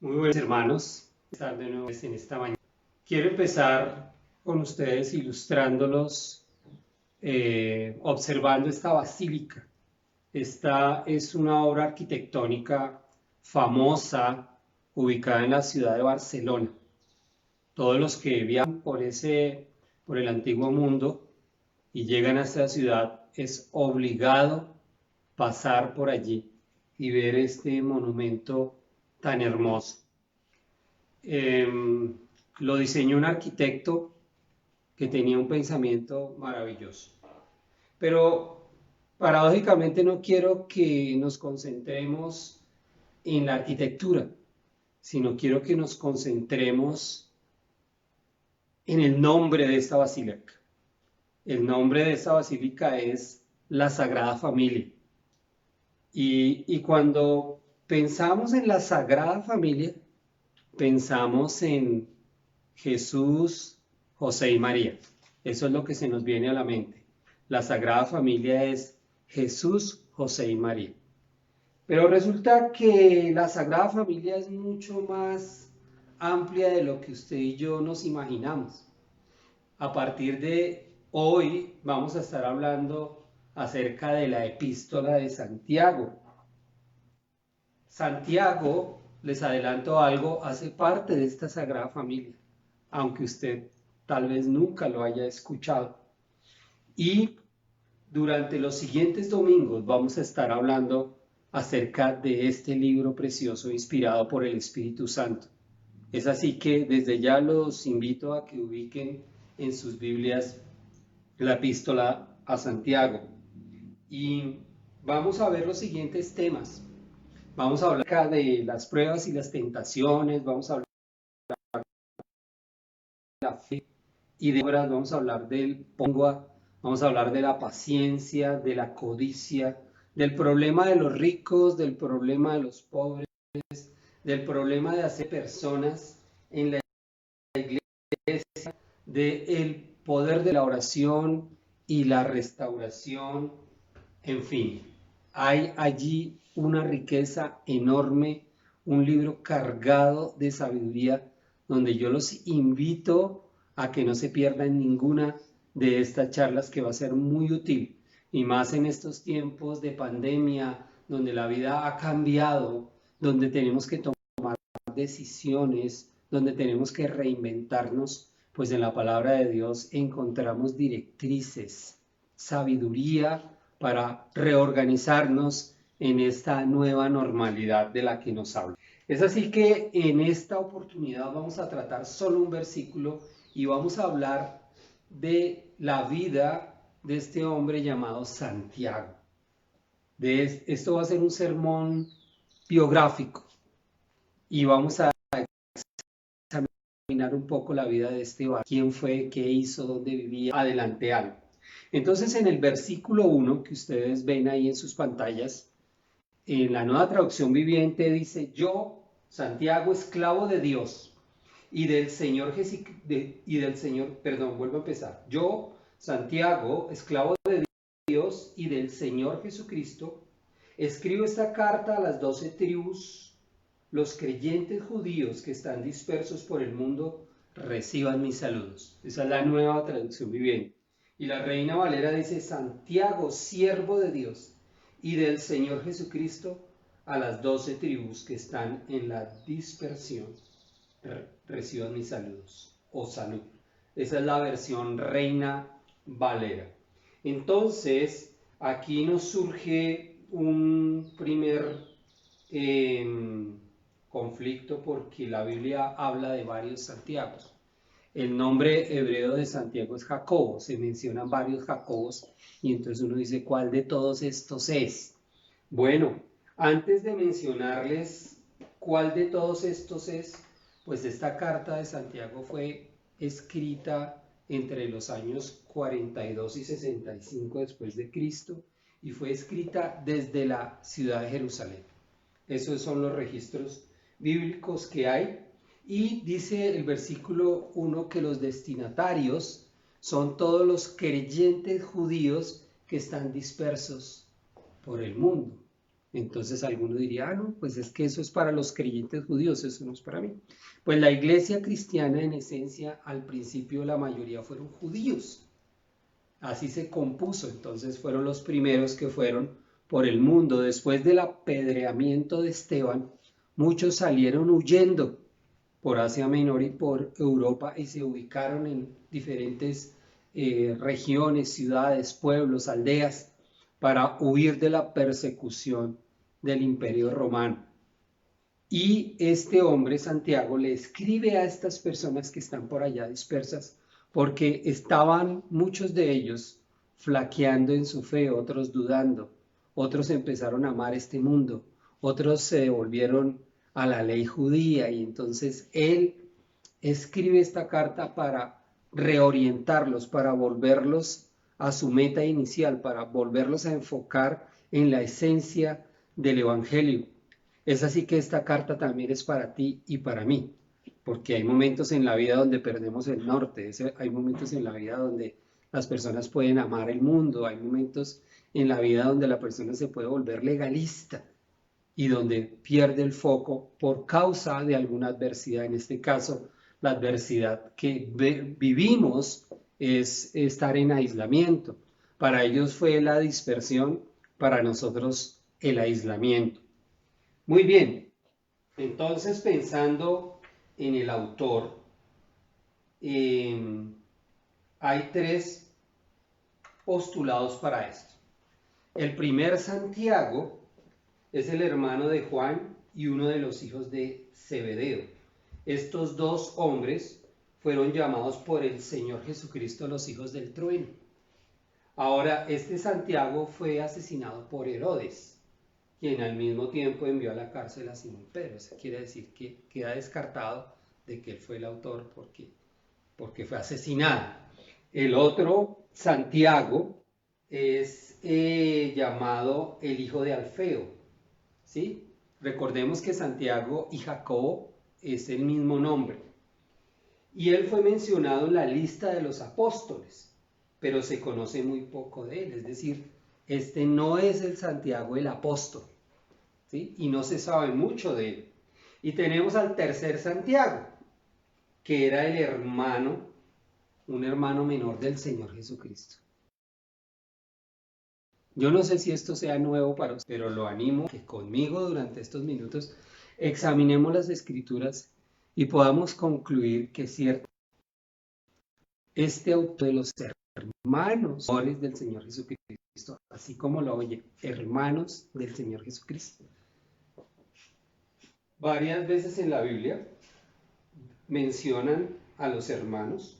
Muy buenos hermanos, estar de nuevo en esta mañana. Quiero empezar con ustedes ilustrándolos, observando esta basílica. Esta es una obra arquitectónica famosa, ubicada en la ciudad de Barcelona. Todos los que viajan por el antiguo mundo y llegan a esta ciudad, es obligado pasar por allí y ver este monumento tan hermoso. Lo diseñó un arquitecto que tenía un pensamiento maravilloso. Pero paradójicamente no quiero que nos concentremos en la arquitectura, sino quiero que nos concentremos en el nombre de esta basílica. El nombre de esta basílica es la Sagrada Familia. Y cuando pensamos en la Sagrada Familia, pensamos en Jesús, José y María. Eso es lo que se nos viene a la mente. La Sagrada Familia es Jesús, José y María. Pero resulta que la Sagrada Familia es mucho más amplia de lo que usted y yo nos imaginamos. A partir de hoy vamos a estar hablando acerca de la epístola de Santiago. Santiago, les adelanto algo, hace parte de esta Sagrada Familia, aunque usted tal vez nunca lo haya escuchado. Y durante los siguientes domingos vamos a estar hablando acerca de este libro precioso inspirado por el Espíritu Santo. Es así que desde ya los invito a que ubiquen en sus Biblias la epístola a Santiago. Y vamos a ver los siguientes temas. Vamos a hablar acá de las pruebas y las tentaciones, vamos a hablar de la fe y de obras, vamos a hablar del pongua, vamos a hablar de la paciencia, de la codicia, del problema de los ricos, del problema de los pobres, del problema de hacer personas en la iglesia, del poder de la oración y la restauración, en fin, hay allí una riqueza enorme, un libro cargado de sabiduría, donde yo los invito a que no se pierdan ninguna de estas charlas, que va a ser muy útil, y más en estos tiempos de pandemia, donde la vida ha cambiado, donde tenemos que tomar decisiones, donde tenemos que reinventarnos. Pues en la palabra de Dios encontramos directrices, sabiduría para reorganizarnos en esta nueva normalidad de la que nos habla. Es así que en esta oportunidad vamos a tratar solo un versículo y vamos a hablar de la vida de este hombre llamado Santiago. Esto va a ser un sermón biográfico y vamos a examinar un poco la vida de este varón, quién fue, qué hizo, dónde vivía, adelante algo. Entonces, en el versículo 1 que ustedes ven ahí en sus pantallas, en la Nueva Traducción Viviente dice: yo, Santiago, esclavo de Dios y del Señor vuelvo a empezar. Yo, Santiago, esclavo de Dios y del Señor Jesucristo, escribo esta carta a las 12 tribus. Los creyentes judíos que están dispersos por el mundo reciban mis saludos. Esa es la Nueva Traducción Viviente. Y la Reina Valera dice: Santiago, siervo de Dios y del Señor Jesucristo, a las 12 tribus que están en la dispersión, reciban mis saludos o salud. Esa es la versión Reina Valera. Entonces, aquí nos surge un primer conflicto, porque la Biblia habla de varios Santiagos. El nombre hebreo de Santiago es Jacobo, se mencionan varios Jacobos y entonces uno dice: ¿cuál de todos estos es? Bueno, antes de mencionarles cuál de todos estos es, pues esta carta de Santiago fue escrita entre los años 42 y 65 después de Cristo y fue escrita desde la ciudad de Jerusalén. Esos son los registros bíblicos que hay. Y dice el versículo 1 que los destinatarios son todos los creyentes judíos que están dispersos por el mundo. Entonces alguno diría, ah, no, pues es que eso es para los creyentes judíos, eso no es para mí. Pues la iglesia cristiana en esencia, al principio la mayoría fueron judíos. Así se compuso, entonces fueron los primeros que fueron por el mundo. Después del apedreamiento de Esteban, muchos salieron huyendo por Asia Menor y por Europa y se ubicaron en diferentes regiones, ciudades, pueblos, aldeas, para huir de la persecución del Imperio Romano. Y este hombre, Santiago, le escribe a estas personas que están por allá dispersas, porque estaban muchos de ellos flaqueando en su fe, otros dudando, otros empezaron a amar este mundo, otros se volvieron a la ley judía, y entonces él escribe esta carta para reorientarlos, para volverlos a su meta inicial, para volverlos a enfocar en la esencia del Evangelio. Es así que esta carta también es para ti y para mí, porque hay momentos en la vida donde perdemos el norte, hay momentos en la vida donde las personas pueden amar el mundo, hay momentos en la vida donde la persona se puede volver legalista y donde pierde el foco por causa de alguna adversidad. En este caso, la adversidad que vivimos es estar en aislamiento. Para ellos fue la dispersión, para nosotros el aislamiento. Muy bien, entonces pensando en el autor, hay tres postulados para esto. El primer, Santiago, es el hermano de Juan y uno de los hijos de Zebedeo. Estos dos hombres fueron llamados por el Señor Jesucristo los hijos del trueno. Ahora, este Santiago fue asesinado por Herodes, quien al mismo tiempo envió a la cárcel a Simón Pedro. Eso quiere decir que queda descartado de que él fue el autor porque fue asesinado. El otro, Santiago, es llamado el hijo de Alfeo, ¿sí? Recordemos que Santiago y Jacobo es el mismo nombre. Y él fue mencionado en la lista de los apóstoles, pero se conoce muy poco de él, es decir, este no es el Santiago el apóstol, ¿sí? Y no se sabe mucho de él. Y tenemos al tercer Santiago, que era el hermano, un hermano menor del Señor Jesucristo. Yo no sé si esto sea nuevo para usted, pero lo animo que conmigo durante estos minutos examinemos las Escrituras y podamos concluir que cierto, este autor de los hermanos del Señor Jesucristo, así como lo oye, hermanos del Señor Jesucristo. Varias veces en la Biblia mencionan a los hermanos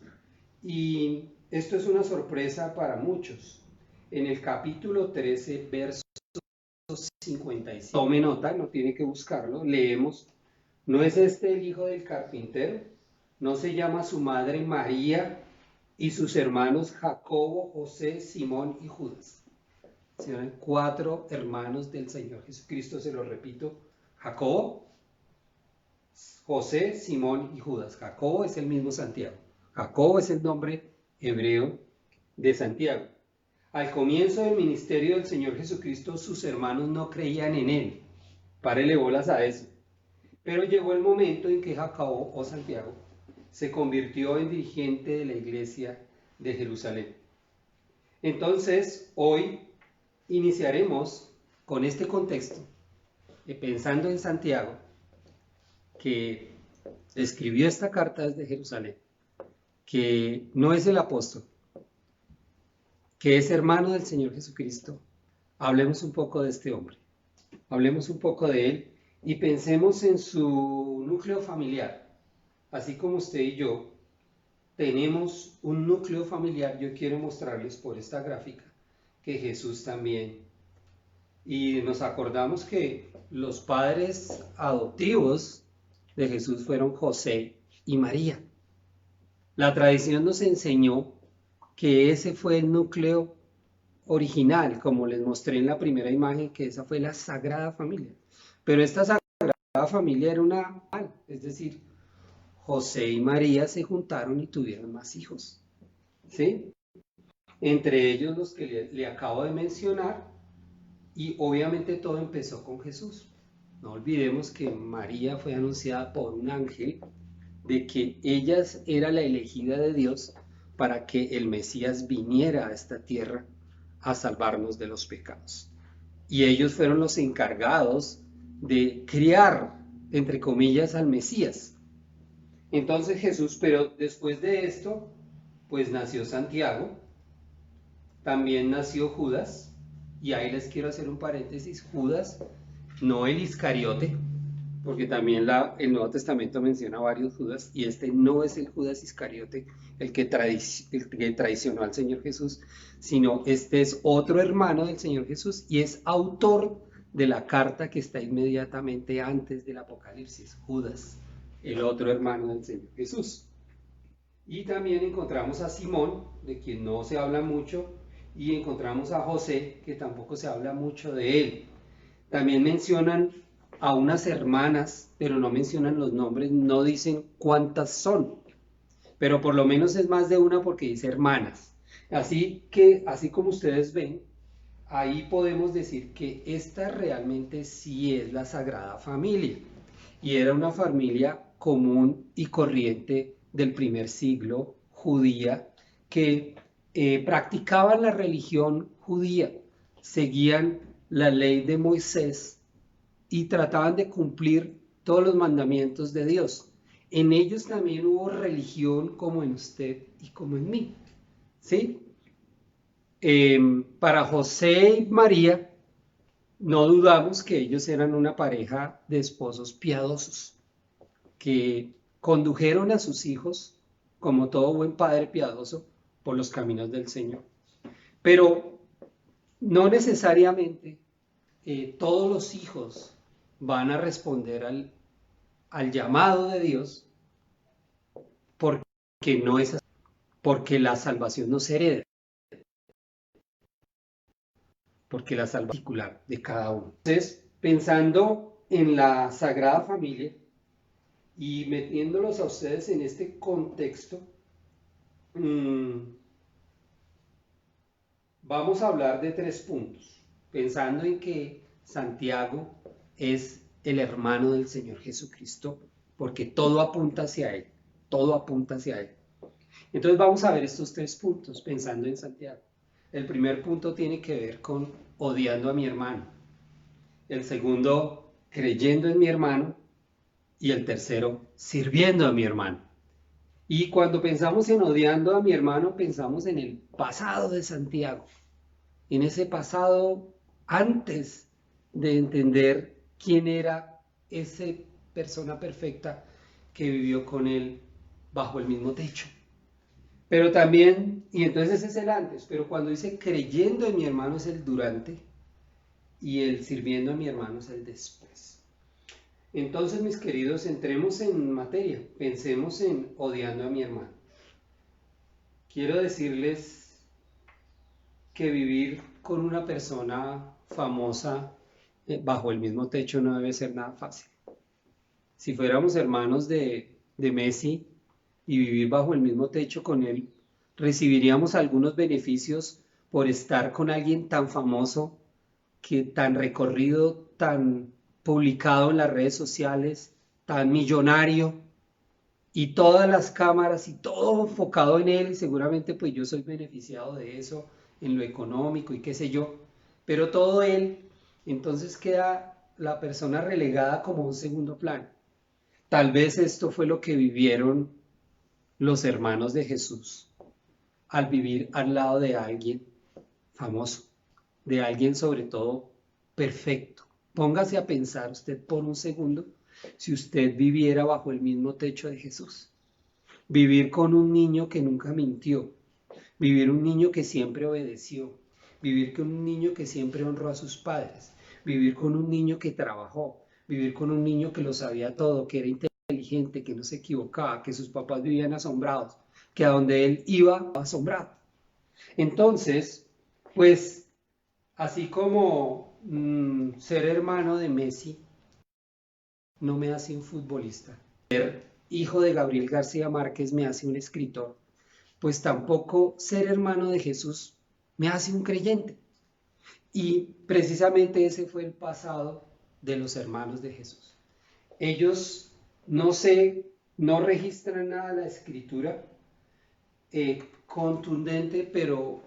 y esto es una sorpresa para muchos. En el capítulo 13, verso 55. Tome nota, no tiene que buscarlo, leemos. ¿No es este el hijo del carpintero? ¿No se llama su madre María y sus hermanos Jacobo, José, Simón y Judas? Serán 4 hermanos del Señor Jesucristo, se lo repito. Jacobo, José, Simón y Judas. Jacobo es el mismo Santiago. Jacobo es el nombre hebreo de Santiago. Al comienzo del ministerio del Señor Jesucristo, sus hermanos no creían en él. Párele bolas a eso. Pero llegó el momento en que Jacobo o Santiago se convirtió en dirigente de la iglesia de Jerusalén. Entonces, hoy iniciaremos con este contexto, pensando en Santiago, que escribió esta carta desde Jerusalén, que no es el apóstol, que es hermano del Señor Jesucristo. Hablemos un poco de este hombre, hablemos un poco de él y pensemos en su núcleo familiar. Así como usted y yo tenemos un núcleo familiar, yo quiero mostrarles por esta gráfica que Jesús también. Y nos acordamos que los padres adoptivos de Jesús fueron José y María. La tradición nos enseñó que ese fue el núcleo original, como les mostré en la primera imagen, que esa fue la Sagrada Familia. Pero esta Sagrada Familia era una, es decir, José y María se juntaron y tuvieron más hijos, ¿sí? Entre ellos los que le acabo de mencionar, Y obviamente todo empezó con Jesús. No olvidemos que María fue anunciada por un ángel de que ella era la elegida de Dios para que el Mesías viniera a esta tierra a salvarnos de los pecados. Y ellos fueron los encargados de criar, entre comillas, al Mesías. Entonces Jesús, pero después de esto, pues nació Santiago, también nació Judas, y ahí les quiero hacer un paréntesis. Judas, no el Iscariote, porque también el Nuevo Testamento menciona varios Judas, y este no es el Judas Iscariote, el que traicionó al Señor Jesús, sino este es otro hermano del Señor Jesús y es autor de la carta que está inmediatamente antes del Apocalipsis, Judas, el otro hermano del Señor Jesús. Y también encontramos a Simón, de quien no se habla mucho, y encontramos a José, que tampoco se habla mucho de él. También mencionan a unas hermanas, pero no mencionan los nombres, no dicen cuántas son, pero por lo menos es más de una porque dice hermanas. Así que, así como ustedes ven, ahí podemos decir que esta realmente sí es la Sagrada Familia, y era una familia común y corriente del primer siglo, judía, que practicaban la religión judía, seguían la ley de Moisés y trataban de cumplir todos los mandamientos de Dios. En ellos también hubo religión como en usted y como en mí, ¿sí? Para José y María, no dudamos que ellos eran una pareja de esposos piadosos, que condujeron a sus hijos, como todo buen padre piadoso, por los caminos del Señor. Pero no necesariamente todos los hijos van a responder al llamado de Dios, porque no es así, porque la salvación no se hereda, porque la salvación es particular de cada uno. Entonces, pensando en la Sagrada Familia y metiéndolos a ustedes en este contexto, vamos a hablar de 3 puntos, pensando en que Santiago es el hermano del Señor Jesucristo, porque todo apunta hacia Él, todo apunta hacia Él. Entonces vamos a ver estos 3 puntos, pensando en Santiago. El primer punto tiene que ver con odiando a mi hermano. El segundo, creyendo en mi hermano. Y el tercero, sirviendo a mi hermano. Y cuando pensamos en odiando a mi hermano, pensamos en el pasado de Santiago, en ese pasado antes de entender quién era esa persona perfecta que vivió con él bajo el mismo techo. Pero también, y entonces ese es el antes, pero cuando dice creyendo en mi hermano es el durante y el sirviendo a mi hermano es el después. Entonces, mis queridos, entremos en materia, pensemos en odiando a mi hermano. Quiero decirles que vivir con una persona famosa bajo el mismo techo no debe ser nada fácil. Si fuéramos hermanos de Messi y vivir bajo el mismo techo con él, recibiríamos algunos beneficios por estar con alguien tan famoso, que tan recorrido, tan publicado en las redes sociales, tan millonario, y todas las cámaras y todo enfocado en él, y seguramente pues yo soy beneficiado de eso en lo económico y qué sé yo, pero todo él, entonces queda la persona relegada como un segundo plano. Tal vez esto fue lo que vivieron los hermanos de Jesús al vivir al lado de alguien famoso, de alguien sobre todo perfecto. Póngase a pensar usted por un segundo si usted viviera bajo el mismo techo de Jesús. Vivir con un niño que nunca mintió, vivir un niño que siempre obedeció, vivir con un niño que siempre honró a sus padres, vivir con un niño que trabajó, vivir con un niño que lo sabía todo, que era inteligente, que no se equivocaba, que sus papás vivían asombrados, que a donde él iba asombrado. Entonces, pues, así como ser hermano de Messi no me hace un futbolista, ser hijo de Gabriel García Márquez me hace un escritor, pues tampoco ser hermano de Jesús me hace un creyente. Y precisamente ese fue el pasado de los hermanos de Jesús. Ellos no registran nada en la escritura contundente, pero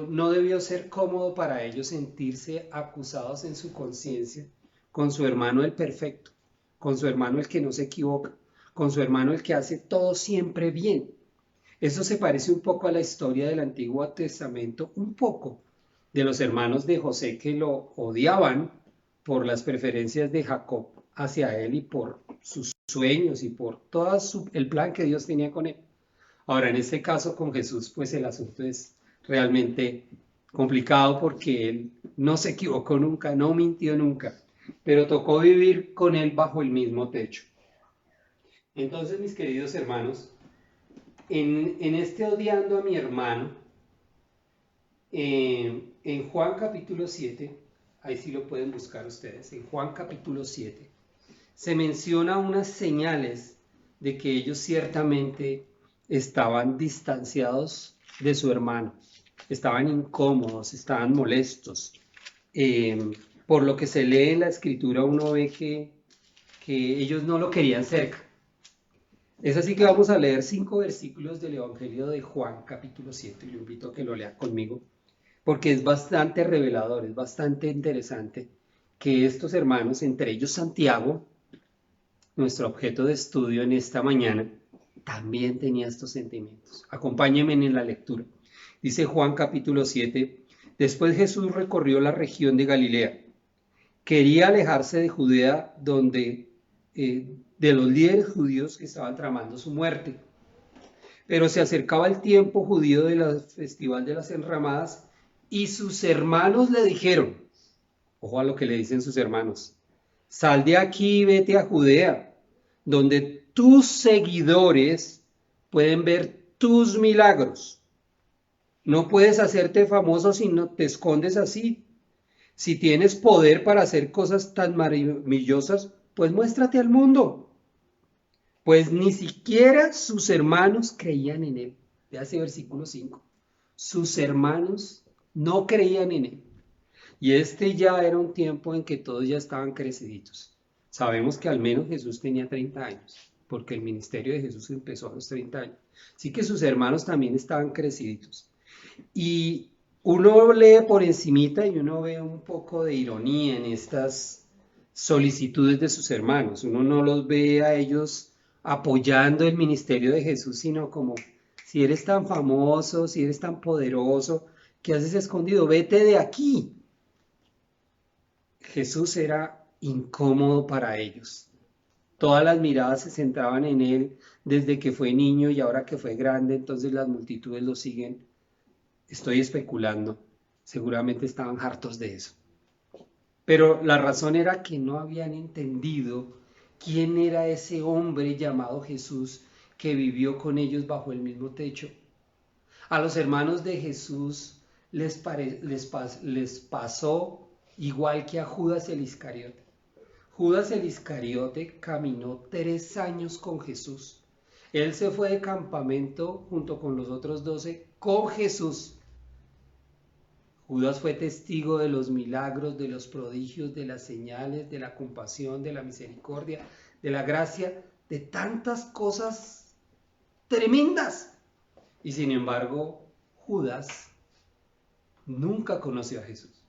no debió ser cómodo para ellos sentirse acusados en su conciencia con su hermano el perfecto, con su hermano el que no se equivoca, con su hermano el que hace todo siempre bien. Eso se parece un poco a la historia del Antiguo Testamento, un poco de los hermanos de José que lo odiaban por las preferencias de Jacob hacia él y por sus sueños y por todo el plan que Dios tenía con él. Ahora, en este caso con Jesús, pues el asunto es realmente complicado porque él no se equivocó nunca, no mintió nunca, pero tocó vivir con él bajo el mismo techo. Entonces, mis queridos hermanos, en este odiando a mi hermano, en Juan capítulo 7, ahí sí lo pueden buscar ustedes, en Juan capítulo 7, se menciona unas señales de que ellos ciertamente estaban distanciados de su hermano, estaban incómodos, estaban molestos. Por lo que se lee en la escritura uno ve que ellos no lo querían cerca. Es así que vamos a leer 5 versículos del Evangelio de Juan, capítulo 7. Yo invito a que lo lea conmigo, porque es bastante revelador, es bastante interesante que estos hermanos, entre ellos Santiago, nuestro objeto de estudio en esta mañana, también tenía estos sentimientos. Acompáñenme en la lectura. Dice Juan capítulo 7, después Jesús recorrió la región de Galilea. Quería alejarse de Judea, de los líderes judíos que estaban tramando su muerte. Pero se acercaba el tiempo judío del festival de las enramadas y sus hermanos le dijeron, ojo a lo que le dicen sus hermanos, sal de aquí y vete a Judea, donde tus seguidores pueden ver tus milagros. No puedes hacerte famoso si no te escondes así. Si tienes poder para hacer cosas tan maravillosas, pues muéstrate al mundo. Pues ni siquiera sus hermanos creían en él. Vea ese versículo 5. Sus hermanos no creían en él. Y este ya era un tiempo en que todos ya estaban creciditos. Sabemos que al menos Jesús tenía 30 años, porque el ministerio de Jesús empezó a los 30 años. Así que sus hermanos también estaban creciditos. Y uno lee por encimita y uno ve un poco de ironía en estas solicitudes de sus hermanos. Uno no los ve a ellos apoyando el ministerio de Jesús, sino como, si eres tan famoso, si eres tan poderoso, ¿qué haces escondido? Vete de aquí. Jesús era incómodo para ellos. Todas las miradas se centraban en él desde que fue niño y ahora que fue grande, entonces las multitudes lo siguen. Estoy especulando, seguramente estaban hartos de eso. Pero la razón era que no habían entendido quién era ese hombre llamado Jesús que vivió con ellos bajo el mismo techo. A los hermanos de Jesús les pasó igual que a Judas el Iscariote. Judas el Iscariote caminó 3 años con Jesús. Él se fue de campamento junto con los otros 12 con Jesús. Judas fue testigo de los milagros, de los prodigios, de las señales, de la compasión, de la misericordia, de la gracia, de tantas cosas tremendas. Y sin embargo, Judas nunca conoció a Jesús.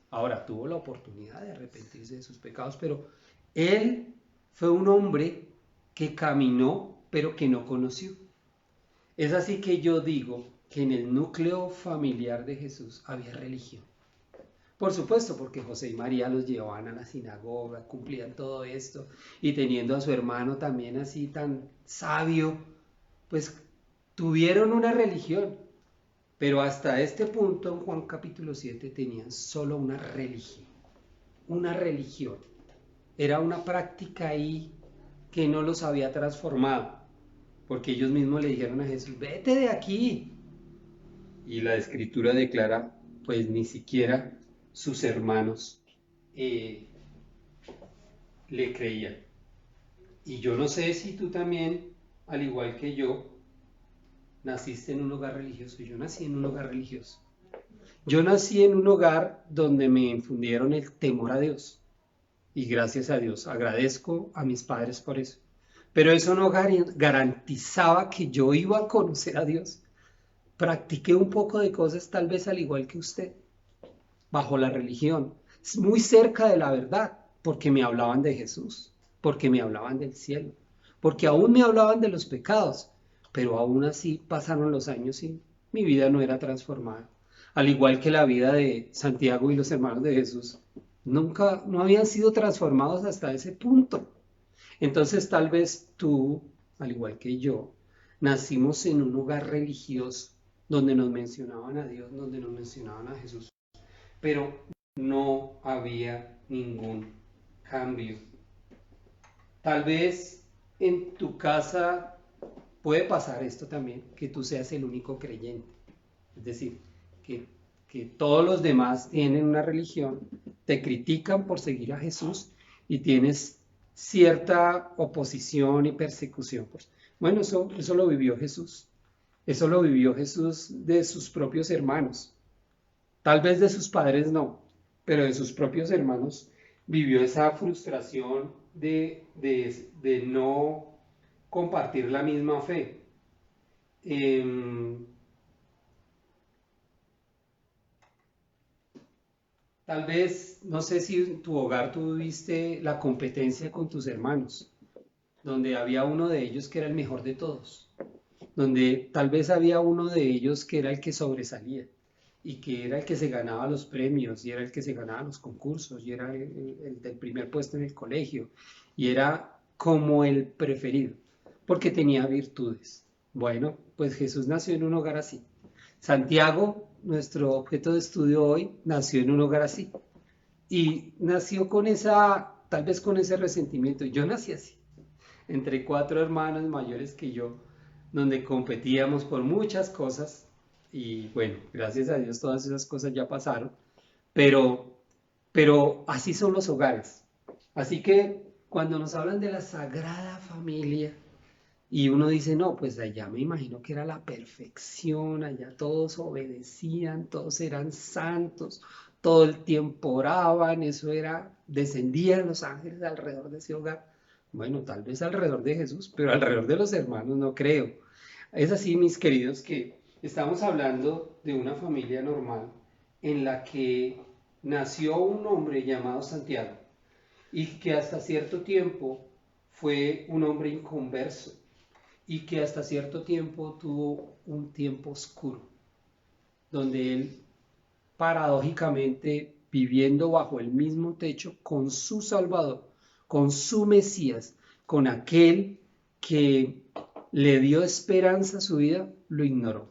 Ahora tuvo la oportunidad de arrepentirse de sus pecados, pero él fue un hombre que caminó, pero que no conoció. Es así que yo digo que en el núcleo familiar de Jesús había religión. Por supuesto, porque José y María los llevaban a la sinagoga, cumplían todo esto, y teniendo a su hermano también así tan sabio, pues tuvieron una religión. Pero hasta este punto en Juan capítulo 7 tenían solo una religión. Una religión. Era una práctica ahí que no los había transformado. Porque ellos mismos le dijeron a Jesús, vete de aquí. Y la escritura declara, pues ni siquiera sus hermanos le creían. Y yo no sé si tú también, al igual que yo, naciste en un hogar religioso. Yo nací en un hogar religioso. Yo nací en un hogar donde me infundieron el temor a Dios y gracias a Dios agradezco a mis padres por eso. Pero eso no garantizaba que yo iba a conocer a Dios. Practiqué un poco de cosas tal vez al igual que usted, bajo la religión, muy cerca de la verdad, porque me hablaban de Jesús, porque me hablaban del cielo, porque aún me hablaban de los pecados, pero aún así pasaron los años y mi vida no era transformada. Al igual que la vida de Santiago y los hermanos de Jesús, nunca, no habían sido transformados hasta ese punto. Entonces tal vez tú, al igual que yo, nacimos en un hogar religioso donde nos mencionaban a Dios, donde nos mencionaban a Jesús, pero no había ningún cambio. Tal vez en tu casa puede pasar esto también, que tú seas el único creyente. Es decir, que, que todos los demás tienen una religión, te critican por seguir a Jesús y tienes cierta oposición y persecución. Pues, bueno, eso lo vivió Jesús. Eso lo vivió Jesús de sus propios hermanos. Tal vez de sus padres no, pero de sus propios hermanos vivió esa frustración de no compartir la misma fe. Em, Tal vez, no sé si en tu hogar tuviste la competencia con tus hermanos, donde había uno de ellos que era el mejor de todos, donde tal vez había uno de ellos que era el que sobresalía y que era el que se ganaba los premios y era el que se ganaba los concursos y era el del primer puesto en el colegio y era como el preferido, porque tenía virtudes. Bueno, pues Jesús nació en un hogar así. Santiago, nuestro objeto de estudio hoy, nació en un hogar así y nació con esa, tal vez con ese resentimiento. Yo nací así, entre cuatro hermanos mayores que yo, donde competíamos por muchas cosas y bueno, gracias a Dios todas esas cosas ya pasaron, pero, pero así son los hogares. Así que cuando nos hablan de la Sagrada Familia y uno dice, no, pues allá me imagino que era la perfección, allá todos obedecían, todos eran santos, todo el tiempo oraban, eso era, descendían los ángeles alrededor de ese hogar. Bueno, tal vez alrededor de Jesús, pero alrededor de los hermanos no creo. Es así, mis queridos, que estamos hablando de una familia normal en la que nació un hombre llamado Santiago y que hasta cierto tiempo fue un hombre inconverso y que hasta cierto tiempo tuvo un tiempo oscuro, donde él paradójicamente viviendo bajo el mismo techo con su Salvador, con su Mesías, con aquel que le dio esperanza a su vida, lo ignoró,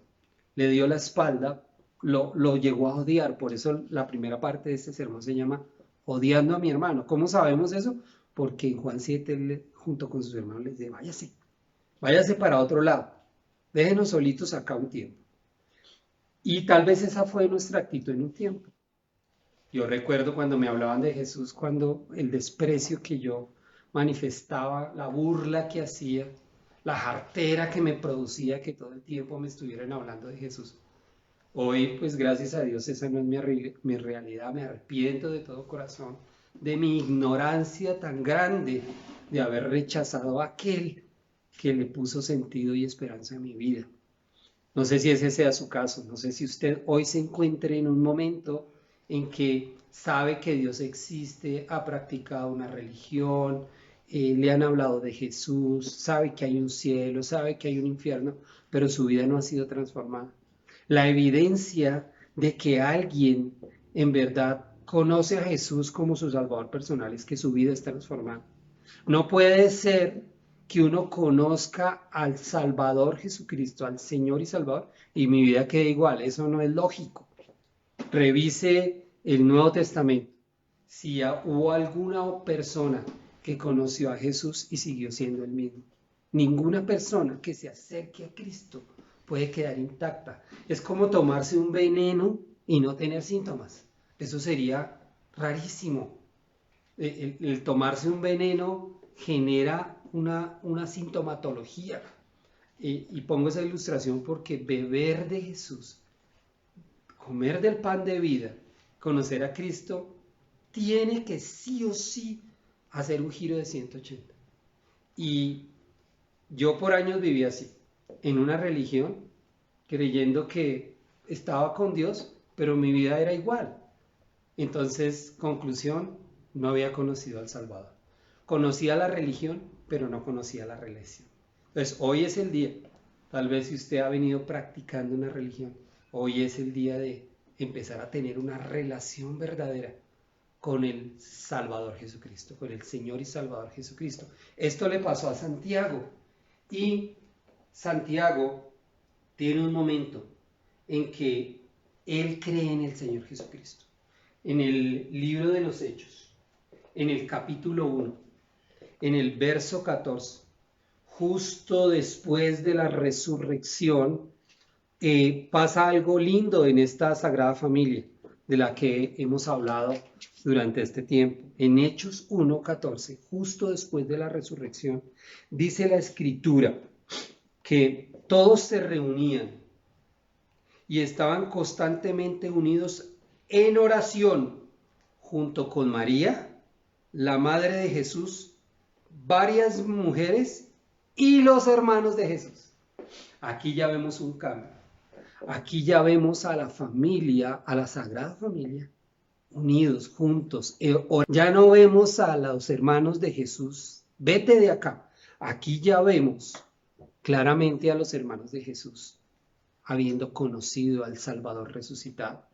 le dio la espalda, lo llegó a odiar. Por eso la primera parte de este sermón se llama Odiando a mi hermano. ¿Cómo sabemos eso? Porque en Juan 7, junto con sus hermanos, les dice, váyase para otro lado, déjenos solitos acá un tiempo. Y tal vez esa fue nuestra actitud en un tiempo. Yo recuerdo cuando me hablaban de Jesús, cuando el desprecio que yo manifestaba, la burla que hacía, la jartera que me producía que todo el tiempo me estuvieran hablando de Jesús. Hoy, pues gracias a Dios, esa no es mi realidad, me arrepiento de todo corazón de mi ignorancia tan grande de haber rechazado a aquel que le puso sentido y esperanza a mi vida. No sé si ese sea su caso, no sé si usted hoy se encuentre en un momento en que sabe que Dios existe, ha practicado una religión, le han hablado de Jesús, sabe que hay un cielo, sabe que hay un infierno, pero su vida no ha sido transformada. La evidencia de que alguien en verdad conoce a Jesús como su Salvador personal es que su vida está transformada. No puede ser que uno conozca al Salvador Jesucristo, al Señor y Salvador, y mi vida quede igual. Eso no es lógico. Revise el Nuevo Testamento. Si hubo alguna persona que conoció a Jesús y siguió siendo el mismo. Ninguna persona que se acerque a Cristo puede quedar intacta. Es como tomarse un veneno y no tener síntomas. Eso sería rarísimo. El tomarse un veneno genera una sintomatología. Y pongo esa ilustración porque beber de Jesús comer del pan de vida, conocer a Cristo, tiene que sí o sí hacer un giro de 180. Y yo por años viví así, en una religión, creyendo que estaba con Dios, pero mi vida era igual. Entonces, conclusión, no había conocido al Salvador. Conocía la religión, pero no conocía la relación. Entonces, hoy es el día. Tal vez si usted ha venido practicando una religión, hoy es el día de empezar a tener una relación verdadera con el Salvador Jesucristo, con el Señor y Salvador Jesucristo. Esto le pasó a Santiago. Y Santiago tiene un momento en que él cree en el Señor Jesucristo. En el libro de los Hechos, en el capítulo 1, en el verso 14, justo después de la resurrección, pasa algo lindo en esta Sagrada Familia de la que hemos hablado durante este tiempo. En Hechos 1:14, justo después de la resurrección, dice la Escritura que todos se reunían y estaban constantemente unidos en oración junto con María, la madre de Jesús, varias mujeres y los hermanos de Jesús. Aquí ya vemos un cambio. Aquí ya vemos a la familia, a la Sagrada Familia, unidos, juntos. Ya no vemos a los hermanos de Jesús. Vete de acá. Aquí ya vemos claramente a los hermanos de Jesús, habiendo conocido al Salvador resucitado.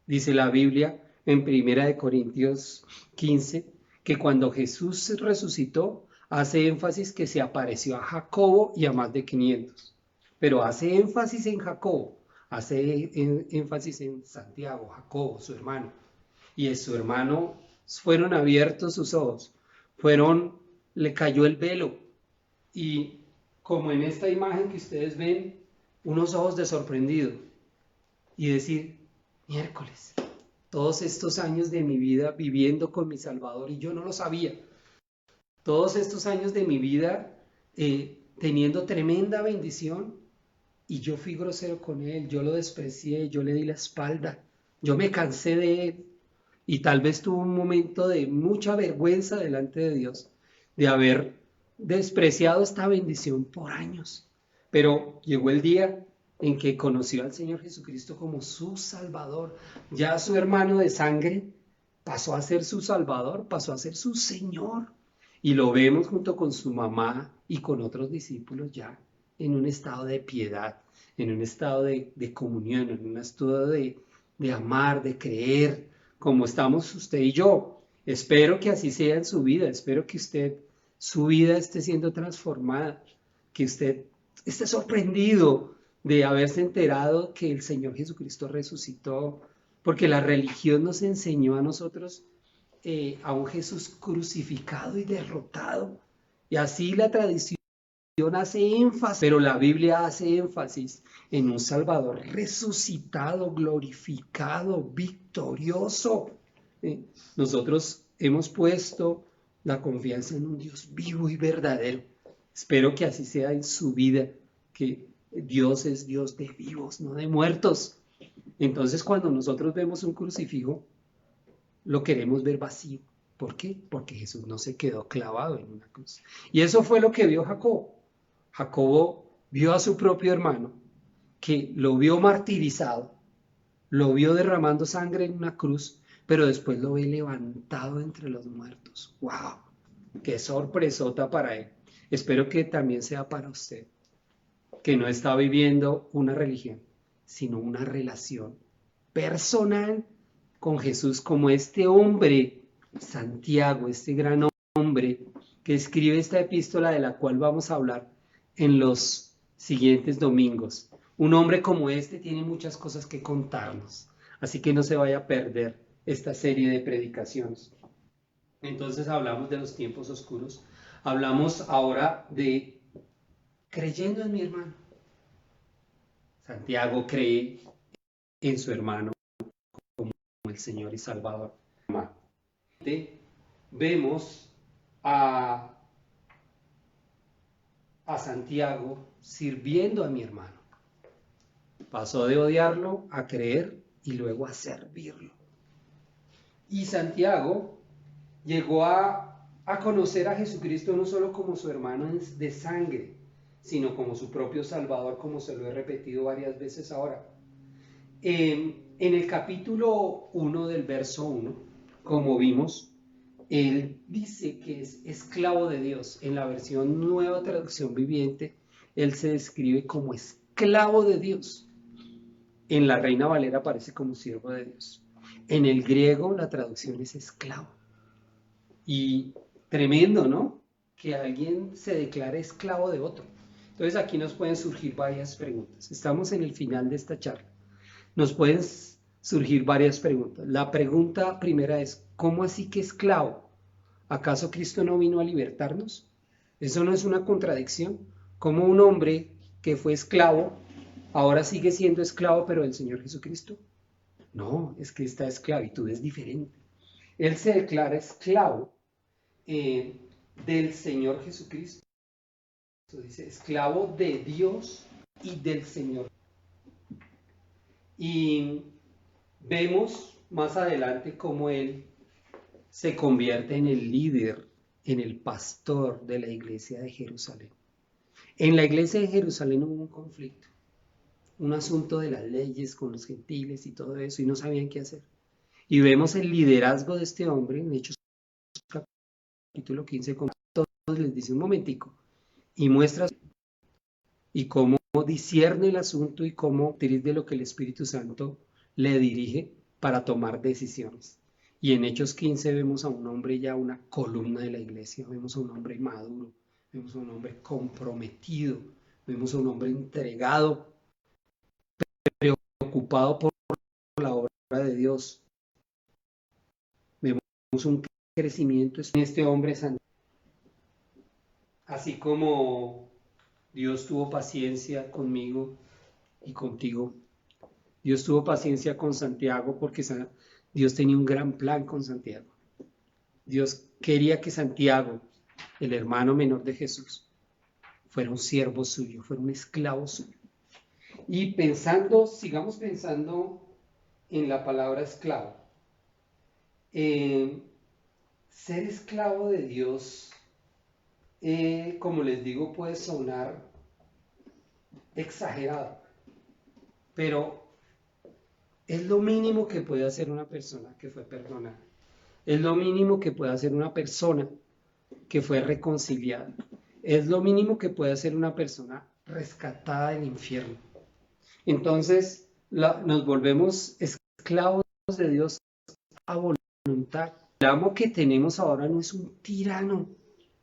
Dice la Biblia en 1 Corintios 15 que cuando Jesús resucitó, hace énfasis que se apareció a Jacobo y a más de 500. Pero hace énfasis en Jacobo, hace énfasis en Santiago, Jacobo, su hermano. Y en su hermano fueron abiertos sus ojos, le cayó el velo. Y como en esta imagen que ustedes ven, unos ojos de sorprendido. Y decir, miércoles, todos estos años de mi vida viviendo con mi Salvador y yo no lo sabía. Todos estos años de mi vida teniendo tremenda bendición y yo fui grosero con él, yo lo desprecié, yo le di la espalda, yo me cansé de él y tal vez tuve un momento de mucha vergüenza delante de Dios de haber despreciado esta bendición por años. Pero llegó el día en que conoció al Señor Jesucristo como su Salvador. Ya su hermano de sangre pasó a ser su Salvador, pasó a ser su Señor. Y lo vemos junto con su mamá y con otros discípulos ya en un estado de piedad, en un estado de comunión, en un estado de amar, de creer, como estamos usted y yo. Espero que así sea en su vida, espero que su vida esté siendo transformada, que usted esté sorprendido de haberse enterado que el Señor Jesucristo resucitó, porque la religión nos enseñó a nosotros a un Jesús crucificado y derrotado, y así la tradición hace énfasis, pero la Biblia hace énfasis en un Salvador resucitado, glorificado, victorioso. Nosotros hemos puesto la confianza en un Dios vivo y verdadero. Espero que así sea en su vida, que Dios es Dios de vivos, no de muertos. Entonces, cuando nosotros vemos un crucifijo, lo queremos ver vacío. ¿Por qué? Porque Jesús no se quedó clavado en una cruz. Y eso fue lo que vio Jacobo. Jacobo vio a su propio hermano, que lo vio martirizado, lo vio derramando sangre en una cruz, pero después lo ve levantado entre los muertos. ¡Wow! ¡Qué sorpresota para él! Espero que también sea para usted, que no está viviendo una religión, sino una relación personal con Jesús, como este hombre, Santiago, este gran hombre que escribe esta epístola de la cual vamos a hablar en los siguientes domingos. Un hombre como este tiene muchas cosas que contarnos, así que no se vaya a perder esta serie de predicaciones. Entonces hablamos de los tiempos oscuros, hablamos ahora de creyendo en mi hermano. Santiago cree en su hermano como el Señor y Salvador. Vemos a Santiago sirviendo a mi hermano. Pasó de odiarlo a creer y luego a servirlo. Y Santiago llegó a conocer a Jesucristo no solo como su hermano de sangre, sino como su propio Salvador, como se lo he repetido varias veces ahora. En el capítulo 1 del verso 1, como vimos, él dice que es esclavo de Dios. En la versión Nueva Traducción Viviente, él se describe como esclavo de Dios. En la Reina Valera aparece como siervo de Dios. En el griego la traducción es esclavo. Y tremendo, ¿no? Que alguien se declare esclavo de otro. Entonces aquí nos pueden surgir varias preguntas. Estamos en el final de esta charla. Nos pueden surgir varias preguntas. La pregunta primera es, ¿cómo así que esclavo? ¿Acaso Cristo no vino a libertarnos? ¿Eso no es una contradicción? ¿Cómo un hombre que fue esclavo ahora sigue siendo esclavo pero del Señor Jesucristo? No, es que esta esclavitud es diferente. Él se declara esclavo del Señor Jesucristo. Dice, esclavo de Dios y del Señor. Y vemos más adelante cómo él se convierte en el líder, en el pastor de la iglesia de Jerusalén. En la iglesia de Jerusalén hubo un conflicto, un asunto de las leyes con los gentiles y todo eso, y no sabían qué hacer. Y vemos el liderazgo de este hombre en Hechos capítulo 15, como todos les dice un momentico, y muestra y cómo discierne el asunto y cómo utiliza lo que el Espíritu Santo le dirige para tomar decisiones. Y en Hechos 15 vemos a un hombre ya una columna de la iglesia, vemos a un hombre maduro, vemos a un hombre comprometido, vemos a un hombre entregado, preocupado por la obra de Dios. Vemos un crecimiento en este hombre santo. Así como Dios tuvo paciencia conmigo y contigo. Dios tuvo paciencia con Santiago porque Dios tenía un gran plan con Santiago. Dios quería que Santiago, el hermano menor de Jesús, fuera un siervo suyo, fuera un esclavo suyo. Y sigamos pensando en la palabra esclavo. Ser esclavo de Dios, como les digo, puede sonar exagerado, pero es lo mínimo que puede hacer una persona que fue perdonada. Es lo mínimo que puede hacer una persona que fue reconciliada. Es lo mínimo que puede hacer una persona rescatada del infierno. Entonces, nos volvemos esclavos de Dios a voluntad. El amo que tenemos ahora no es un tirano,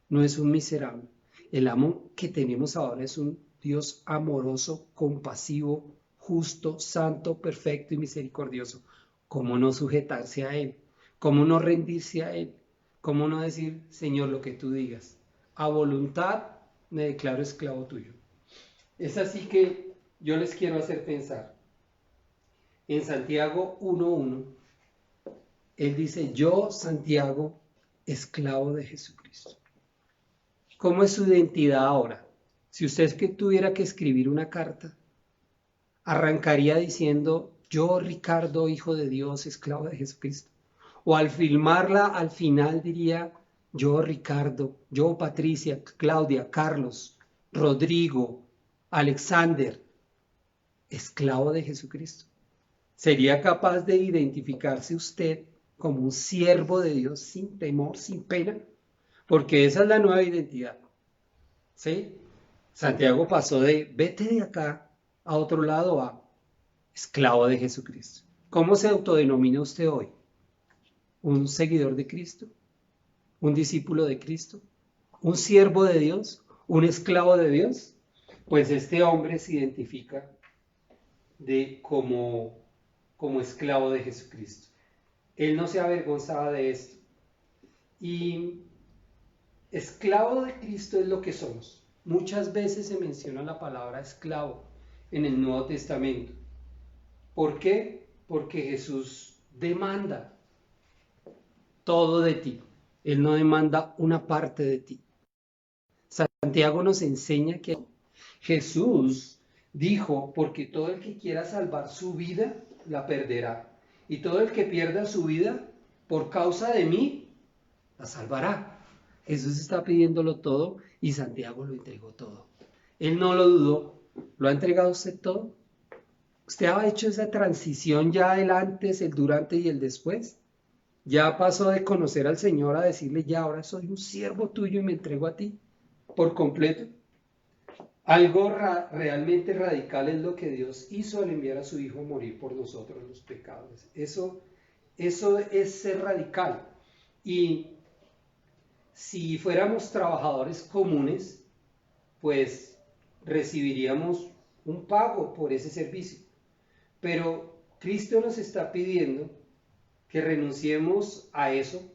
no es un miserable. El amo que tenemos ahora es un Dios amoroso, compasivo, justo, santo, perfecto y misericordioso. ¿Cómo no sujetarse a Él? ¿Cómo no rendirse a Él? ¿Cómo no decir, Señor, lo que tú digas? A voluntad me declaro esclavo tuyo. Es así que yo les quiero hacer pensar. En Santiago 1:1, él dice, yo, Santiago, esclavo de Jesucristo. ¿Cómo es su identidad ahora? Si usted tuviera que escribir una carta, arrancaría diciendo, yo, Ricardo, hijo de Dios, esclavo de Jesucristo. O al filmarla, al final diría, yo, Ricardo, yo, Patricia, Claudia, Carlos, Rodrigo, Alexander, esclavo de Jesucristo. ¿Sería capaz de identificarse usted como un siervo de Dios sin temor, sin pena? Porque esa es la nueva identidad. ¿Sí? Santiago pasó de vete de acá a otro lado a esclavo de Jesucristo. ¿Cómo se autodenomina usted hoy? ¿Un seguidor de Cristo? ¿Un discípulo de Cristo? ¿Un siervo de Dios? ¿Un esclavo de Dios? Pues este hombre se identifica como esclavo de Jesucristo. Él no se avergonzaba de esto. Y esclavo de Cristo es lo que somos. Muchas veces se menciona la palabra esclavo en el Nuevo Testamento. ¿Por qué? Porque Jesús demanda todo de ti. Él no demanda una parte de ti. Santiago nos enseña que Jesús dijo, porque todo el que quiera salvar su vida, la perderá. Y todo el que pierda su vida, por causa de mí, la salvará. Jesús está pidiéndolo todo y Santiago lo entregó todo. Él no lo dudó. ¿Lo ha entregado usted todo? ¿Usted ha hecho esa transición ya el antes, el durante y el después? ¿Ya pasó de conocer al Señor a decirle, ya ahora soy un siervo tuyo y me entrego a ti por completo? Algo realmente radical es lo que Dios hizo al enviar a su Hijo a morir por nosotros los pecadores. Eso es ser radical. Y si fuéramos trabajadores comunes, pues recibiríamos un pago por ese servicio. Pero Cristo nos está pidiendo que renunciemos a eso.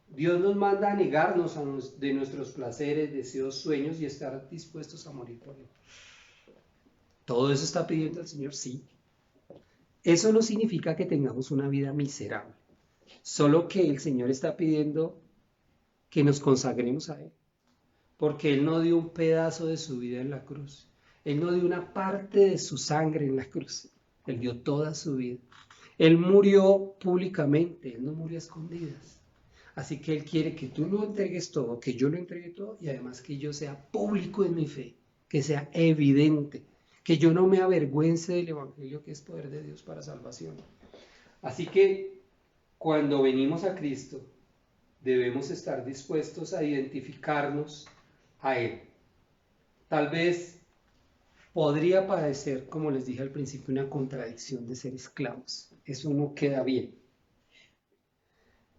Dios nos manda a negarnos de nuestros placeres, deseos, sueños y estar dispuestos a morir por Él. ¿Todo eso está pidiendo el Señor? Sí. Eso no significa que tengamos una vida miserable. Solo que el Señor está pidiendo que nos consagremos a Él. Porque Él no dio un pedazo de su vida en la cruz. Él no dio una parte de su sangre en la cruz. Él dio toda su vida. Él murió públicamente, Él no murió a escondidas. Así que Él quiere que tú lo entregues todo, que yo lo entregue todo y además que yo sea público en mi fe, que sea evidente, que yo no me avergüence del Evangelio que es poder de Dios para salvación. Así que cuando venimos a Cristo, debemos estar dispuestos a identificarnos a Él. Tal vez podría parecer, como les dije al principio, una contradicción de ser esclavos. Eso no queda bien.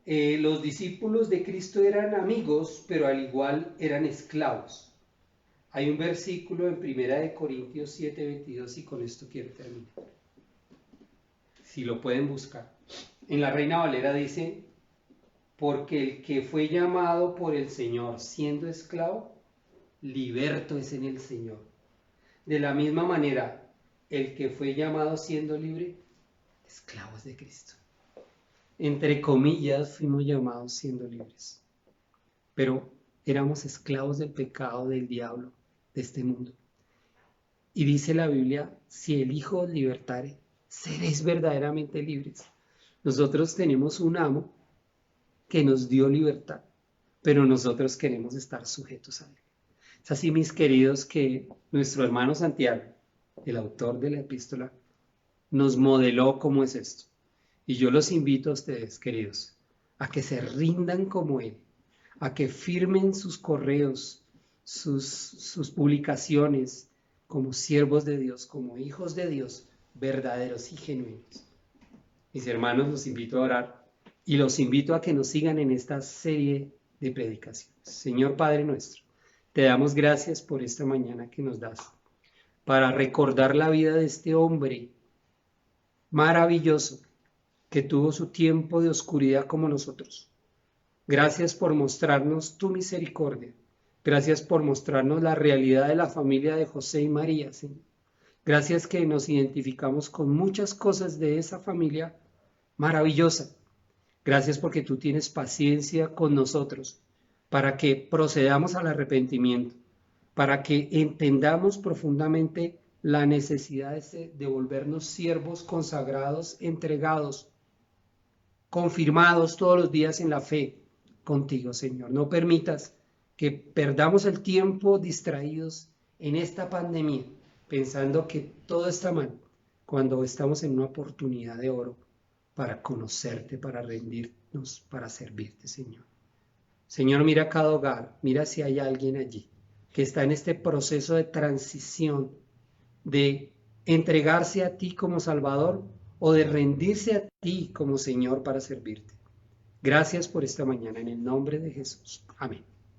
Los discípulos de Cristo eran amigos, pero al igual eran esclavos. Hay un versículo en 1 Corintios 7:22 y con esto quiero terminar. Si lo pueden buscar. En la Reina Valera dice, porque el que fue llamado por el Señor siendo esclavo, liberto es en el Señor. De la misma manera, el que fue llamado siendo libre, esclavos de Cristo. Entre comillas, fuimos llamados siendo libres. Pero éramos esclavos del pecado, del diablo, de este mundo. Y dice la Biblia, si el Hijo os libertare, seréis verdaderamente libres. Nosotros tenemos un amo que nos dio libertad, pero nosotros queremos estar sujetos a Él. Es así, mis queridos, que nuestro hermano Santiago, el autor de la epístola, nos modeló cómo es esto. Y yo los invito a ustedes, queridos, a que se rindan como Él, a que firmen sus correos, sus publicaciones como siervos de Dios, como hijos de Dios, verdaderos y genuinos. Mis hermanos, los invito a orar y los invito a que nos sigan en esta serie de predicaciones. Señor Padre nuestro, te damos gracias por esta mañana que nos das para recordar la vida de este hombre maravilloso que tuvo su tiempo de oscuridad como nosotros. Gracias por mostrarnos tu misericordia. Gracias por mostrarnos la realidad de la familia de José y María, Señor. Gracias que nos identificamos con muchas cosas de esa familia maravillosa. Gracias porque tú tienes paciencia con nosotros para que procedamos al arrepentimiento, para que entendamos profundamente la necesidad de volvernos siervos consagrados, entregados, confirmados todos los días en la fe contigo, Señor. No permitas que perdamos el tiempo distraídos en esta pandemia, pensando que todo está mal, cuando estamos en una oportunidad de oro para conocerte, para rendirnos, para servirte, Señor. Señor, mira cada hogar, mira si hay alguien allí que está en este proceso de transición, de entregarse a ti como Salvador o de rendirse a ti como Señor para servirte. Gracias por esta mañana, en el nombre de Jesús. Amén.